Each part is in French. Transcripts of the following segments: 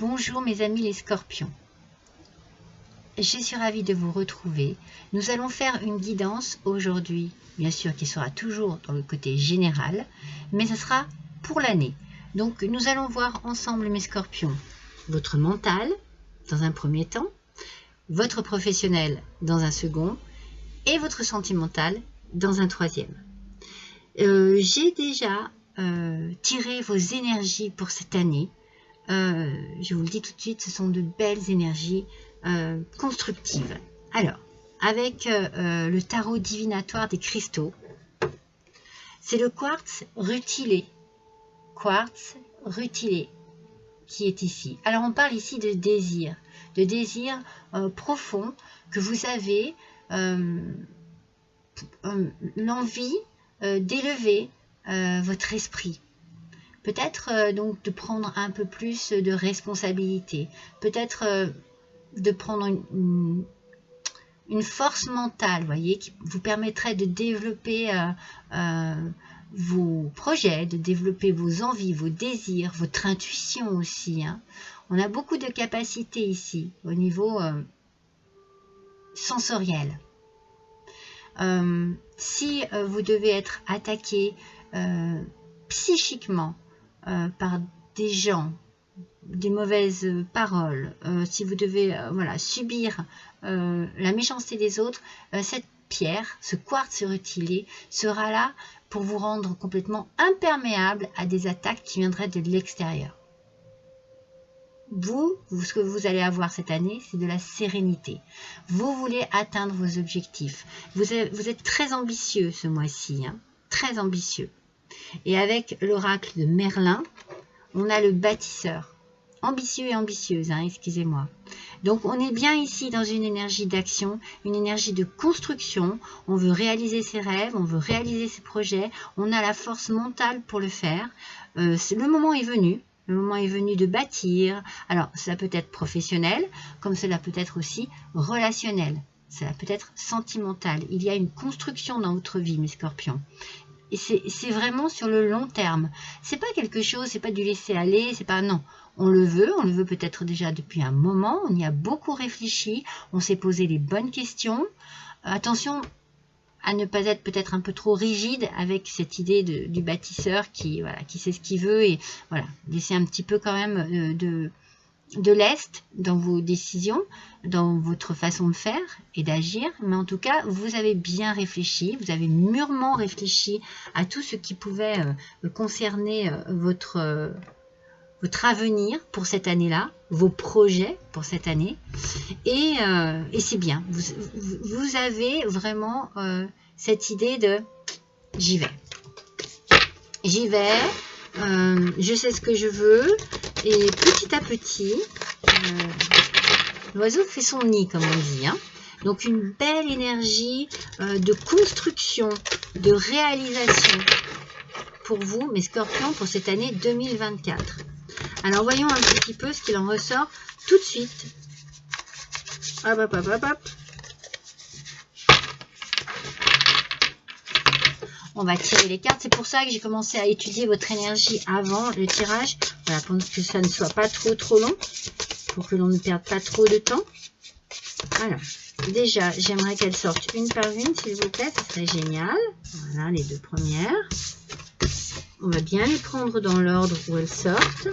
Bonjour mes amis les scorpions. Je suis ravie de vous retrouver. Nous allons faire une guidance aujourd'hui, bien sûr qui sera toujours dans le côté général, mais ce sera pour l'année. Donc nous allons voir ensemble mes scorpions, votre mental dans un premier temps, votre professionnel dans un second et votre sentimental dans un troisième. J'ai déjà tiré vos énergies pour cette année. Je vous le dis tout de suite, ce sont de belles énergies constructives. Alors, avec le tarot divinatoire des cristaux, c'est le quartz rutilé. Quartz rutilé qui est ici. Alors, on parle ici de désir profond que vous avez l'envie d'élever votre esprit. Peut-être donc de prendre un peu plus de responsabilité, peut-être de prendre une force mentale, voyez, qui vous permettrait de développer vos projets, de développer vos envies, vos désirs, votre intuition aussi. Hein. On a beaucoup de capacités ici au niveau sensoriel. Si vous devez être attaqué psychiquement, par des gens, des mauvaises paroles, si vous devez voilà, subir la méchanceté des autres, cette pierre, ce quartz rutilé, sera là pour vous rendre complètement imperméable à des attaques qui viendraient de l'extérieur. Ce que vous allez avoir cette année, c'est de la sérénité. Vous voulez atteindre vos objectifs. Vous êtes très ambitieux ce mois-ci, hein, très ambitieux. Et avec l'oracle de Merlin, on a le bâtisseur. Ambitieux et ambitieuse, hein, excusez-moi. Donc, on est bien ici dans une énergie d'action, une énergie de construction. On veut réaliser ses rêves, on veut réaliser ses projets. On a la force mentale pour le faire. Le moment est venu. Le moment est venu de bâtir. Alors, cela peut être professionnel, comme cela peut être aussi relationnel. Cela peut être sentimental. Il y a une construction dans votre vie, mes scorpions. Et c'est vraiment sur le long terme. C'est pas quelque chose, c'est pas du laisser aller, c'est pas non. On le veut peut-être déjà depuis un moment, on y a beaucoup réfléchi, on s'est posé les bonnes questions. Attention à ne pas être peut-être un peu trop rigide avec cette idée du bâtisseur qui sait ce qu'il veut et voilà, laisser un petit peu quand même de lest dans vos décisions, dans votre façon de faire et d'agir, mais en tout cas, vous avez bien réfléchi, vous avez mûrement réfléchi à tout ce qui pouvait concerner votre avenir pour cette année-là, vos projets pour cette année, et c'est bien. Vous avez vraiment cette idée de « j'y vais ». J'y vais, je sais ce que je veux, et petit à petit, l'oiseau fait son nid, comme on dit. Hein. Donc, une belle énergie de construction, de réalisation pour vous, mes scorpions, pour cette année 2024. Alors, voyons un petit peu ce qu'il en ressort tout de suite. Hop, hop, hop, hop, hop. On va tirer les cartes. C'est pour ça que j'ai commencé à étudier votre énergie avant le tirage. Voilà, pour que ça ne soit pas trop long. Pour que l'on ne perde pas trop de temps. Alors, déjà, j'aimerais qu'elles sortent une par une, s'il vous plaît. Ce serait génial. Voilà, les deux premières. On va bien les prendre dans l'ordre où elles sortent.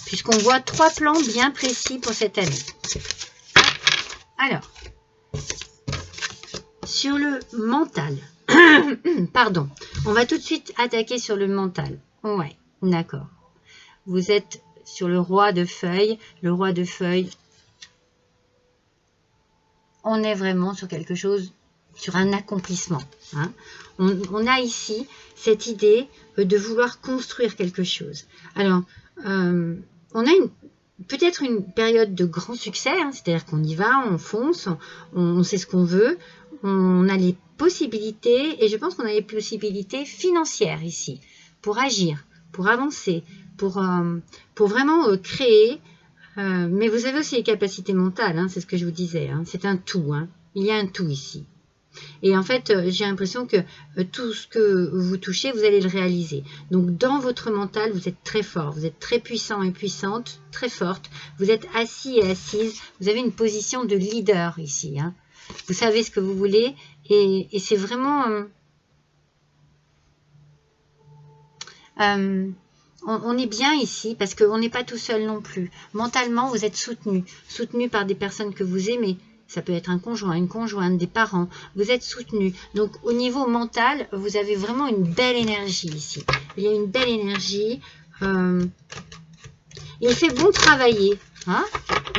Puisqu'on voit 3 plans bien précis pour cette année. Alors, sur le mental, pardon, on va tout de suite attaquer sur le mental. Ouais, d'accord. Vous êtes sur le roi de feuilles. Le roi de feuilles, on est vraiment sur quelque chose, sur un accomplissement. Hein. On a ici cette idée de vouloir construire quelque chose. Alors, on a peut-être une période de grand succès, hein, c'est-à-dire qu'on y va, on fonce, on sait ce qu'on veut, on a les possibilités, et je pense qu'on a les possibilités financières ici, pour agir, pour avancer, pour vraiment créer, mais vous avez aussi les capacités mentales, hein, c'est ce que je vous disais, hein, c'est un tout, hein, il y a un tout ici. Et en fait, j'ai l'impression que tout ce que vous touchez, vous allez le réaliser. Donc, dans votre mental, vous êtes très fort, vous êtes très puissant et puissante, très forte. Vous êtes assis et assise, vous avez une position de leader ici. Hein. Vous savez ce que vous voulez et c'est vraiment... on est bien ici parce qu'on n'est pas tout seul non plus. Mentalement, vous êtes soutenu par des personnes que vous aimez. Ça peut être un conjoint, une conjointe, des parents. Vous êtes soutenu. Donc, au niveau mental, vous avez vraiment une belle énergie ici. Il y a une belle énergie. Il fait bon travailler. Hein,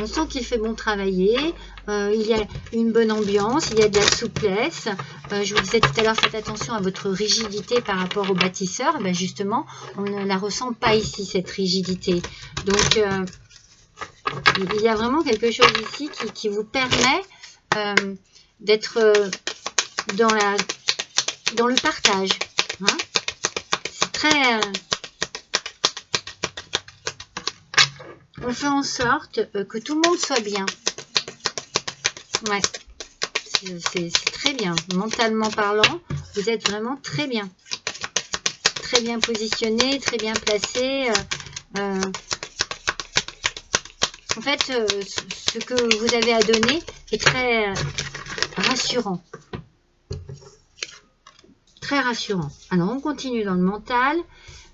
on sent qu'il fait bon travailler. Il y a une bonne ambiance. Il y a de la souplesse. Je vous disais tout à l'heure, faites attention à votre rigidité par rapport au bâtisseur. Ben justement, on ne la ressent pas ici, cette rigidité. Donc, il y a vraiment quelque chose ici qui vous permet d'être dans le partage. Hein. C'est très... on fait en sorte que tout le monde soit bien. Ouais, c'est très bien. Mentalement parlant, vous êtes vraiment très bien. Très bien positionné, très bien placé. En fait, ce que vous avez à donner est très rassurant. Très rassurant. Alors, on continue dans le mental.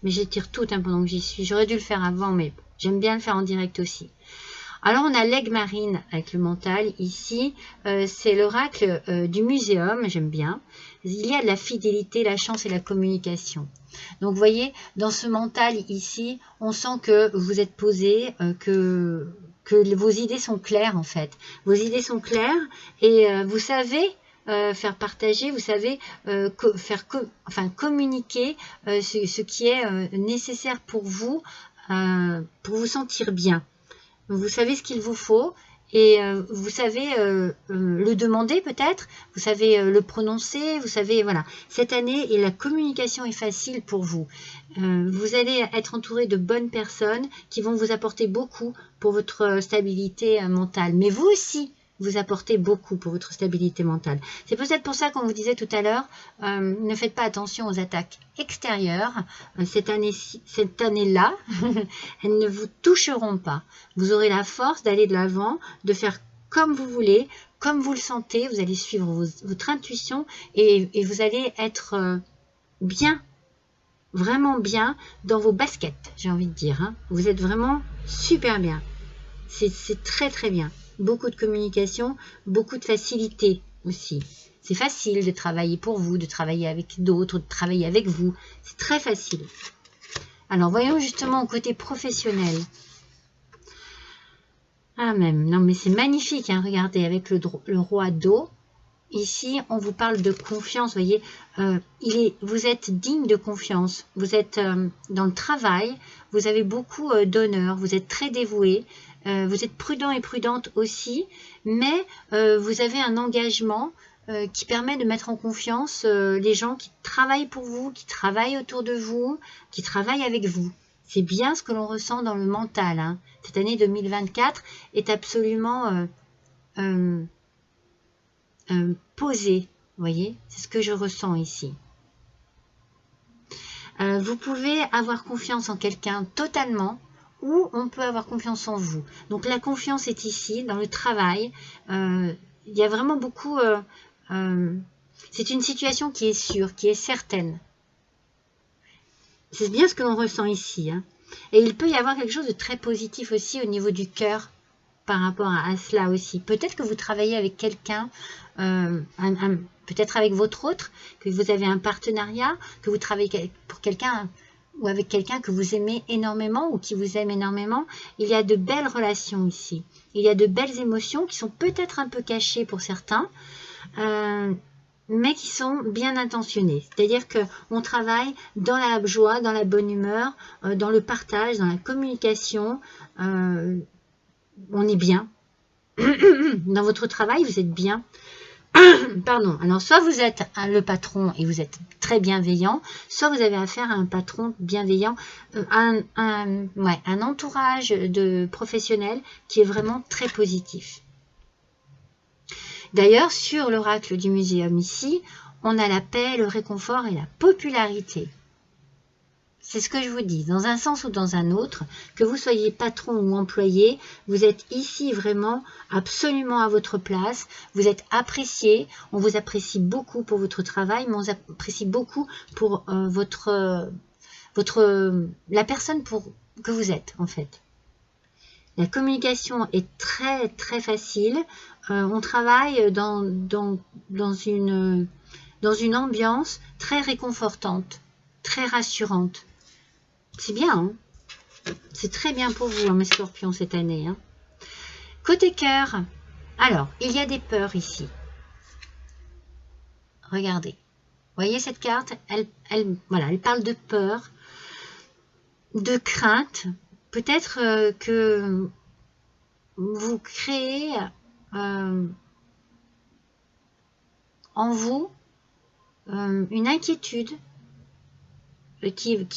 Mais j'étire tout hein, pendant que j'y suis. J'aurais dû le faire avant, mais j'aime bien le faire en direct aussi. Alors, on a l'aigle marine avec le mental. Ici, c'est l'oracle du muséum. J'aime bien. Il y a de la fidélité, la chance et la communication. Donc, vous voyez, dans ce mental ici, on sent que vous êtes posé, que vos idées sont claires en fait. Vos idées sont claires et vous savez faire partager, vous savez communiquer ce qui est nécessaire pour vous sentir bien. Vous savez ce qu'il vous faut et vous savez le demander peut-être, vous savez le prononcer, vous savez, voilà. Cette année, la communication est facile pour vous. Vous allez être entouré de bonnes personnes qui vont vous apporter beaucoup pour votre stabilité mentale. Mais vous aussi, vous apportez beaucoup pour votre stabilité mentale. C'est peut-être pour ça qu'on vous disait tout à l'heure, ne faites pas attention aux attaques extérieures. Cette année-là, elles ne vous toucheront pas. Vous aurez la force d'aller de l'avant, de faire comme vous voulez, comme vous le sentez. Vous allez suivre votre intuition et vous allez être bien, vraiment bien dans vos baskets, j'ai envie de dire. Hein. Vous êtes vraiment super bien. C'est très très bien. Beaucoup de communication, beaucoup de facilité aussi. C'est facile de travailler pour vous, de travailler avec d'autres, de travailler avec vous. C'est très facile. Alors, voyons justement au côté professionnel. Ah même, non mais c'est magnifique, hein, regardez, avec le roi d'eau. Ici, on vous parle de confiance, vous voyez. Vous êtes digne de confiance. Vous êtes dans le travail, vous avez beaucoup d'honneur, vous êtes très dévoué. Vous êtes prudent et prudente aussi, mais vous avez un engagement qui permet de mettre en confiance les gens qui travaillent pour vous, qui travaillent autour de vous, qui travaillent avec vous. C'est bien ce que l'on ressent dans le mental. Hein. Cette année 2024 est absolument posée, vous voyez, c'est ce que je ressens ici. Vous pouvez avoir confiance en quelqu'un totalement, ou on peut avoir confiance en vous. Donc la confiance est ici, dans le travail. Il y a vraiment beaucoup... c'est une situation qui est sûre, qui est certaine. C'est bien ce que l'on ressent ici. Hein. Et il peut y avoir quelque chose de très positif aussi au niveau du cœur par rapport à cela aussi. Peut-être que vous travaillez avec quelqu'un, peut-être avec votre autre, que vous avez un partenariat, que vous travaillez pour quelqu'un... ou avec quelqu'un que vous aimez énormément ou qui vous aime énormément, il y a de belles relations ici. Il y a de belles émotions qui sont peut-être un peu cachées pour certains, mais qui sont bien intentionnées. C'est-à-dire qu'on travaille dans la joie, dans la bonne humeur, dans le partage, dans la communication. On est bien. Dans votre travail, vous êtes bien. Pardon, alors soit vous êtes le patron et vous êtes très bienveillant, soit vous avez affaire à un patron bienveillant, un entourage de professionnels qui est vraiment très positif. D'ailleurs, sur l'oracle du muséum ici, on a la paix, le réconfort et la popularité. C'est ce que je vous dis, dans un sens ou dans un autre, que vous soyez patron ou employé, vous êtes ici vraiment absolument à votre place, vous êtes apprécié, on vous apprécie beaucoup pour votre travail, mais on vous apprécie beaucoup pour la personne que vous êtes en fait. La communication est très très facile, on travaille dans une ambiance très réconfortante, très rassurante. C'est bien, hein, c'est très bien pour vous, hein, mes scorpions, cette année. Hein. Côté cœur, alors, il y a des peurs ici. Regardez. Vous voyez cette carte, elle parle de peur, de crainte. Peut-être que vous créez en vous une inquiétude qui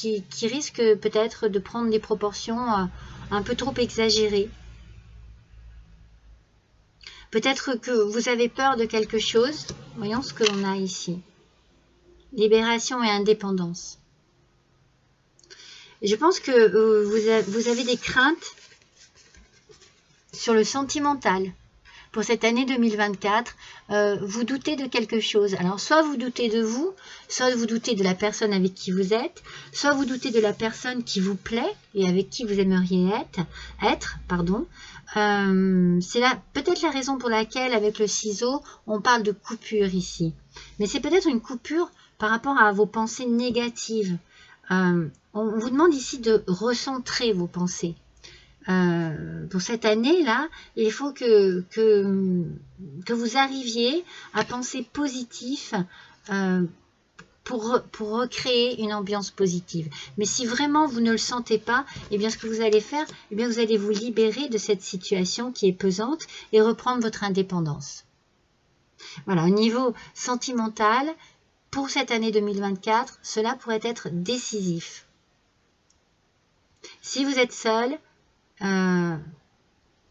risque peut-être de prendre des proportions un peu trop exagérées. Peut-être que vous avez peur de quelque chose. Voyons ce que l'on a ici. Libération et indépendance. Je pense que vous avez des craintes sur le sentimental. Pour cette année 2024, vous doutez de quelque chose. Alors, soit vous doutez de vous, soit vous doutez de la personne avec qui vous êtes, soit vous doutez de la personne qui vous plaît et avec qui vous aimeriez être. C'est peut-être la raison pour laquelle, avec le ciseau, on parle de coupure ici. Mais c'est peut-être une coupure par rapport à vos pensées négatives. On vous demande ici de recentrer vos pensées. Pour cette année-là, il faut que vous arriviez à penser positif pour recréer une ambiance positive. Mais si vraiment vous ne le sentez pas, eh bien ce que vous allez faire, eh bien vous allez vous libérer de cette situation qui est pesante et reprendre votre indépendance. Voilà, au niveau sentimental, pour cette année 2024, cela pourrait être décisif. Si vous êtes seul,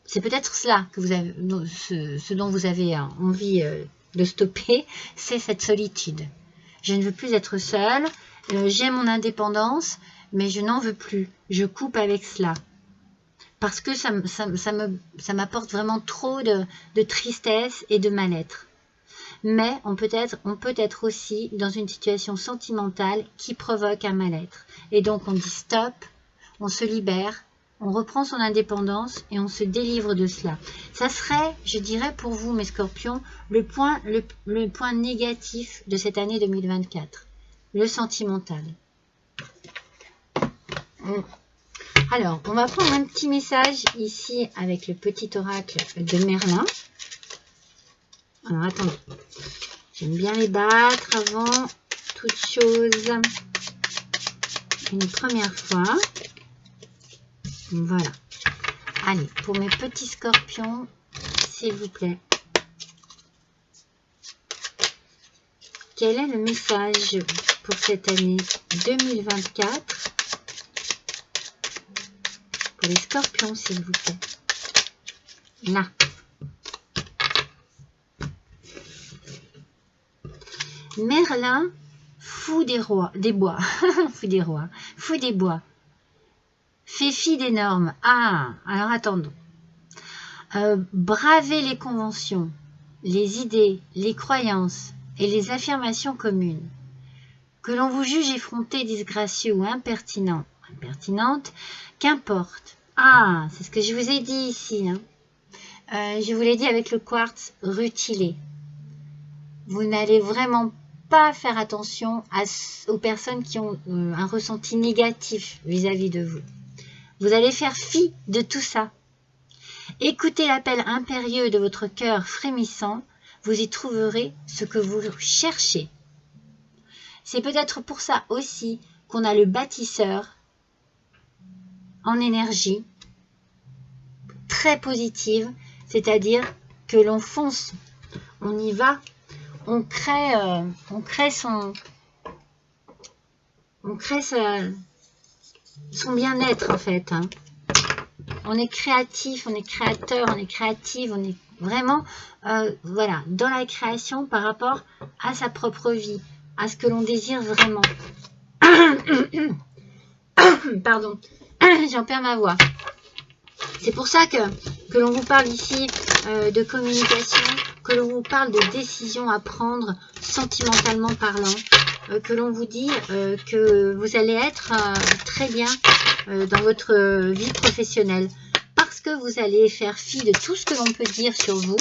c'est peut-être cela que vous avez, ce dont vous avez envie de stopper, c'est cette solitude. Je ne veux plus être seule, j'ai mon indépendance, mais je n'en veux plus. Je coupe avec cela. Parce que ça m'apporte vraiment trop de tristesse et de mal-être. Mais on peut être aussi dans une situation sentimentale qui provoque un mal-être. Et donc on dit stop, on se libère, on reprend son indépendance et on se délivre de cela. Ça serait, je dirais pour vous mes scorpions, le point négatif de cette année 2024. Le sentimental. Alors, on va prendre un petit message ici avec le petit oracle de Merlin. Alors, attendez. J'aime bien les battre avant toute chose. Une première fois. Voilà. Allez, pour mes petits scorpions, s'il vous plaît. Quel est le message pour cette année 2024 pour les scorpions, s'il vous plaît? Là. Merlin, fou des bois. Fou des bois. Fait fi des normes. Ah, alors attendons. Braver les conventions, les idées, les croyances et les affirmations communes. Que l'on vous juge effronté, disgracieux ou impertinente, qu'importe. Ah, c'est ce que je vous ai dit ici. Hein. Je vous l'ai dit avec le quartz rutilé. Vous n'allez vraiment pas faire attention aux personnes qui ont un ressenti négatif vis-à-vis de vous. Vous allez faire fi de tout ça. Écoutez l'appel impérieux de votre cœur frémissant, vous y trouverez ce que vous cherchez. C'est peut-être pour ça aussi qu'on a le bâtisseur en énergie très positive, c'est-à-dire que l'on fonce, on y va, on crée son bien-être en fait. Hein. On est créatif, on est créateur, on est créative, Vraiment, voilà, dans la création par rapport à sa propre vie, à ce que l'on désire vraiment. Pardon, j'en perds ma voix. C'est pour ça que l'on vous parle ici de communication, que l'on vous parle de décisions à prendre sentimentalement parlant, que l'on vous dit que vous allez être très bien dans votre vie professionnelle, parce que vous allez faire fi de tout ce que l'on peut dire sur vous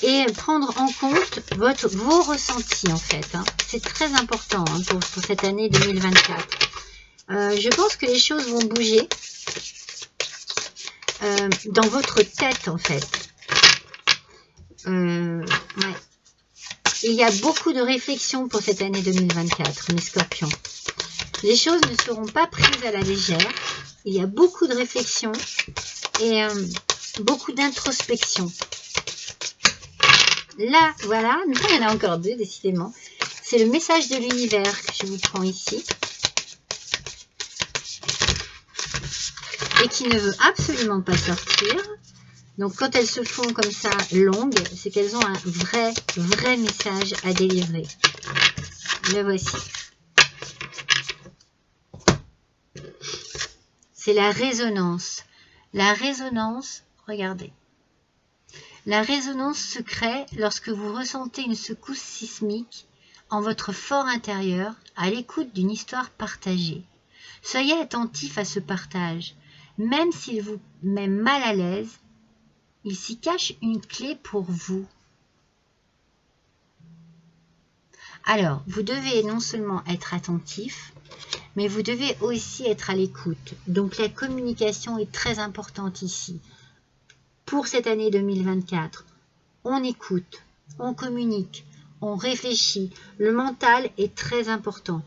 et prendre en compte vos ressentis en fait. Hein. C'est très important hein, pour cette année 2024. Je pense que les choses vont bouger dans votre tête en fait. Ouais. Il y a beaucoup de réflexions pour cette année 2024, mes scorpions. Les choses ne seront pas prises à la légère. Il y a beaucoup de réflexions et beaucoup d'introspection. Là, voilà, il y en a encore deux, décidément. C'est le message de l'univers que je vous prends ici. Et qui ne veut absolument pas sortir. Donc, quand elles se font comme ça, longues, c'est qu'elles ont un vrai message à délivrer. Le voici. C'est la résonance. La résonance, regardez. La résonance se crée lorsque vous ressentez une secousse sismique en votre fort intérieur à l'écoute d'une histoire partagée. Soyez attentif à ce partage. Même s'il vous met mal à l'aise, il s'y cache une clé pour vous. Alors, vous devez non seulement être attentif, mais vous devez aussi être à l'écoute. Donc, la communication est très importante ici. Pour cette année 2024, on écoute, on communique, on réfléchit. Le mental est très important.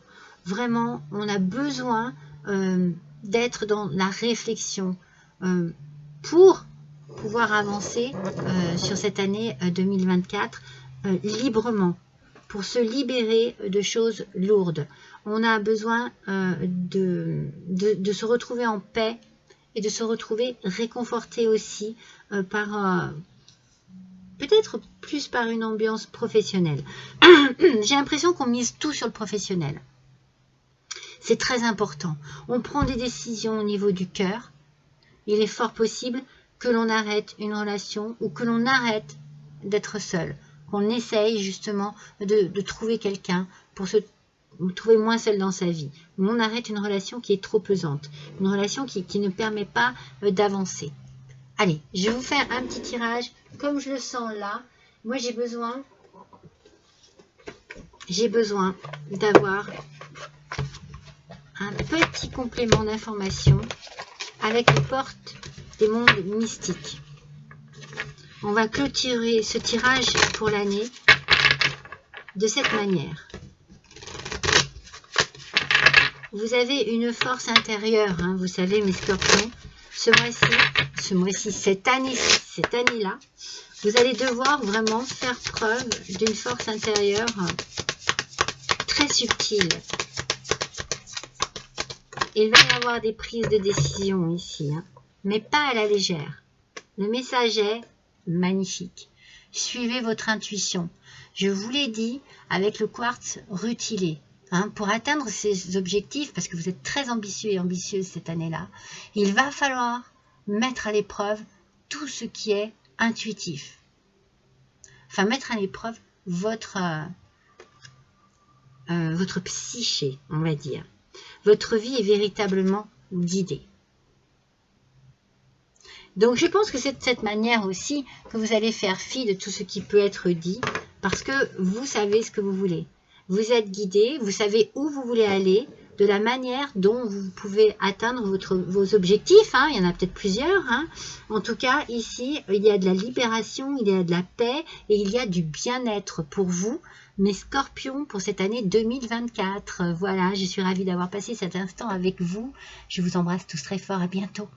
Vraiment, on a besoin d'être dans la réflexion pour pouvoir avancer sur cette année 2024 librement, pour se libérer de choses lourdes. On a besoin de se retrouver en paix et de se retrouver réconforté aussi par peut-être plus par une ambiance professionnelle. J'ai l'impression qu'on mise tout sur le professionnel. C'est très important. On prend des décisions au niveau du cœur. Il est fort possible que l'on arrête une relation ou que l'on arrête d'être seul. Qu'on essaye justement de trouver quelqu'un pour se trouver moins seul dans sa vie. On arrête une relation qui est trop pesante. Une relation qui ne permet pas d'avancer. Allez, je vais vous faire un petit tirage comme je le sens là. Moi, j'ai besoin d'avoir un petit complément d'information avec les portes des mondes mystiques. On va clôturer ce tirage pour l'année de cette manière. Vous avez une force intérieure, hein, vous savez mes scorpions, cette année-là, vous allez devoir vraiment faire preuve d'une force intérieure très subtile. Il va y avoir des prises de décision ici, hein, mais pas à la légère. Le message est magnifique. Suivez votre intuition. Je vous l'ai dit avec le quartz rutilé. Hein, pour atteindre ces objectifs, parce que vous êtes très ambitieux et ambitieuse cette année-là, il va falloir mettre à l'épreuve tout ce qui est intuitif. Enfin, mettre à l'épreuve votre psyché, on va dire. Votre vie est véritablement guidée. Donc, je pense que c'est de cette manière aussi que vous allez faire fi de tout ce qui peut être dit, parce que vous savez ce que vous voulez. Vous êtes guidé, vous savez où vous voulez aller, de la manière dont vous pouvez atteindre vos objectifs. Hein. Il y en a peut-être plusieurs. Hein. En tout cas, ici, il y a de la libération, il y a de la paix et il y a du bien-être pour vous, mes scorpions, pour cette année 2024. Voilà, je suis ravie d'avoir passé cet instant avec vous. Je vous embrasse tous très fort. À bientôt.